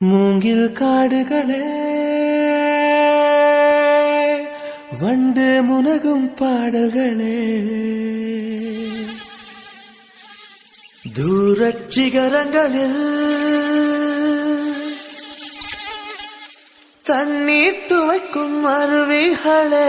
மூங்கில் காடுகளே வண்டு முனகும் பாடல்களே தூரச் சிகரங்களில் தண்ணீர் துவைக்கும் அருவிகளே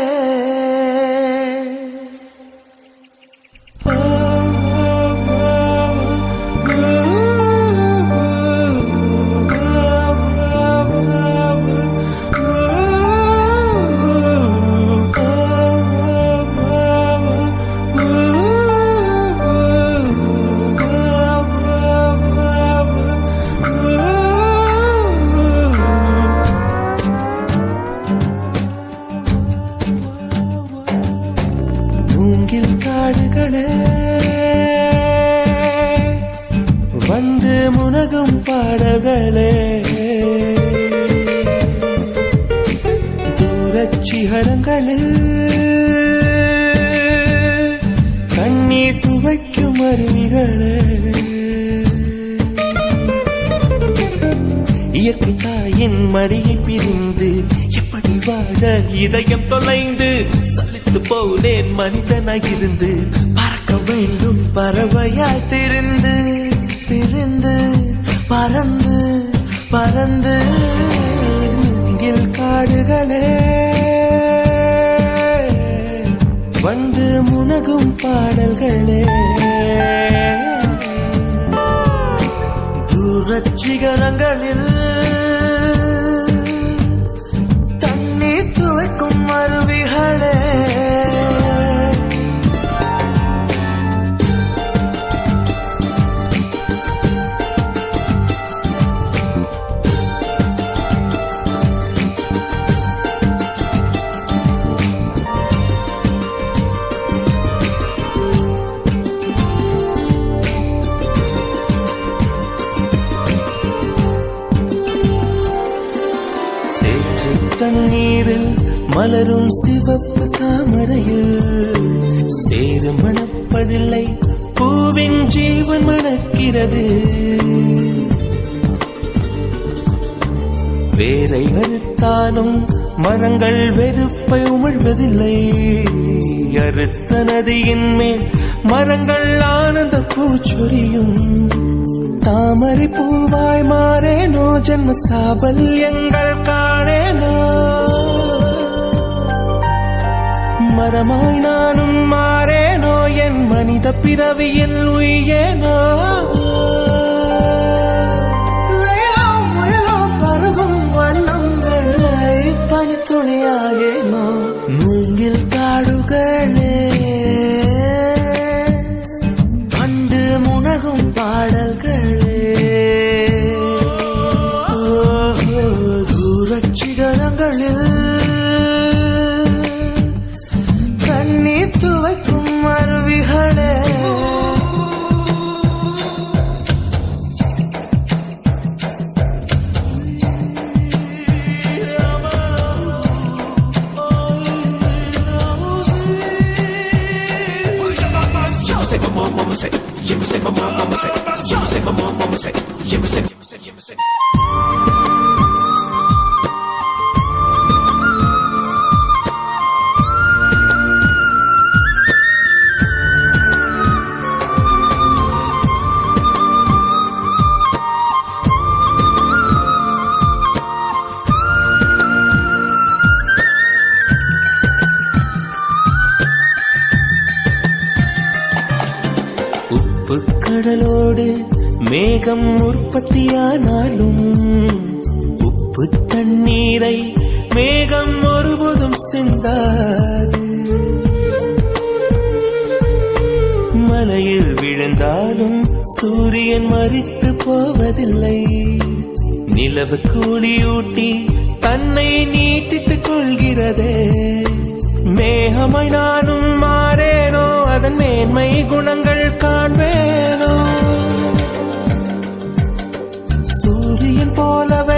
மூங்கில் காடுகளே வந்து முனகும் பாடல்களே தூரச் சிகரங்களில் கண்ணீர் துவைக்கும் அருவிகளே இயற்கை தாயின் மடியை பிரிந்து எப்படி வாழ இதயம் தொலைந்து போனேன் மனிதனாயிருந்து பறக்க வேண்டும் பறவையாய் திரிந்து திரிந்து பறந்து பறந்து மூங்கில் காடுகளே வந்து முனகும் பாடல்களே தூரச் சிகரங்களில் தண்ணீர் துவைக்கும் அருவிகளே தண்ணீரில் மலரும் சிவப்பு தாமரையில் சேறு மணப்பதில்லை பூவின் ஜீவன் மணக்கிறது வேரை அறுத்தாலும் மரங்கள் வெறுப்பை உமிழ்வதில்லை அறுத்த நதியின் மேல் மரங்கள் ஆனந்த பூச்சொரியும் தாமரை பூவாய் மாறேனோ ஜன்ம சாபல்யங்கள் காணேனோ மரமாய் நானும் மாறேனோ என் மனித பிறவியில் உயேனோ பருகும் வண்ணங்களை பனித்துணையாகேனோ மூங்கில் காடுகளே வந்து முனகும் பாடல்களே தூரச் சிகரங்களில் கண்ணீர் துவைக்கும் அருவிகளே say my mama say, you say my mama say, you say my mama say, you say. கடலோடு மேகம் உற்பத்தியானாலும் உப்பு தண்ணீரை மேகம் ஒருபோதும் சிந்தாது மலையில் விழுந்தாலும் சூரியன் மறித்து போவதில்லை நிலவு கூலியூட்டி தன்னை நீட்டித்துக் கொள்கிறதே மேகமாய் நானும் மாறேனோ அதன் மேன்மை குணங்கள் காண்பேனோ சூரியன் போலவே